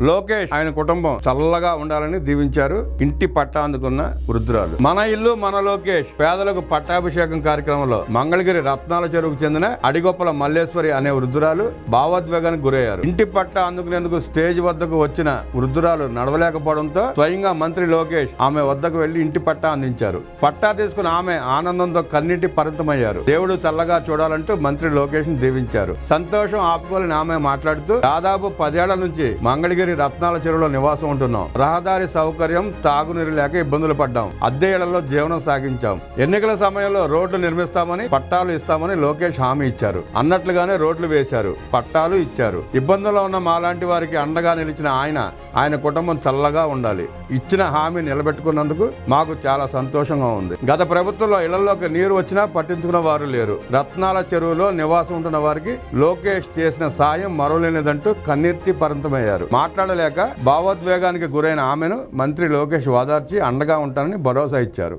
లోకేష్ ఆయన కుటుంబం చల్లగా ఉండాలని దీవించారు. ఇంటి పట్టా అందుకున్న వృద్ధురాలు. మన ఇల్లు మన లోకేష్ పేదలకు పట్టాభిషేకం కార్యక్రమంలో మంగళగిరి రత్నాల చెరువుకు చెందిన అడిగొప్పల మల్లేశ్వరి అనే వృద్ధురాలు భావోద్వేగానికి గురయ్యారు. ఇంటి పట్టా అందుకునేందుకు స్టేజ్ వద్దకు వచ్చిన వృద్ధురాలు నడవలేకపోవడంతో స్వయంగా మంత్రి లోకేష్ ఆమె వద్దకు వెళ్లి ఇంటి పట్టా అందించారు. పట్టా తీసుకున్న ఆమె ఆనందంతో కన్నీటి పరిమితమయ్యారు. దేవుడు చల్లగా చూడాలంటూ మంత్రి లోకేష్ ని దీవించారు. సంతోషం ఆపుకోలేని ఆమె మాట్లాడుతూ దాదాపు 10 ఏళ్ల నుంచి మంగళగిరి రత్నాల చెరువులో నివాసం ఉంటున్నాం. రహదారి సౌకర్యం, తాగునీరు లేక ఇబ్బందులు పడ్డాం. అద్దె ఇళ్లలో జీవనం సాగించాం. ఎన్నికల సమయంలో రోడ్లు నిర్మిస్తామని, పట్టాలు ఇస్తామని లోకేష్ హామీ ఇచ్చారు. అన్నట్లుగానే రోడ్లు వేశారు, పట్టాలు ఇచ్చారు. ఇబ్బందుల్లో ఉన్న మాలాంటి వారికి అండగా నిలిచిన ఆయన కుటుంబం చల్లగా ఉండాలి. ఇచ్చిన హామీ నిలబెట్టుకున్నందుకు మాకు చాలా సంతోషంగా ఉంది. గత ప్రభుత్వంలో ఇళ్లలోకి నీరు వచ్చినా పట్టించుకున్న వారు లేరు. రత్నాల చెరువులో నివాసం ఉంటున్న వారికి లోకేష్ చేసిన సాయం మరవలేనిదంటూ కన్నీటి పరిమితమయ్యారు. మాట్లాడలేక భావోద్వేగానికి గురైన ఆమెను మంత్రి లోకేష్ ఓదార్చి అండగా ఉంటానని భరోసా ఇచ్చారు.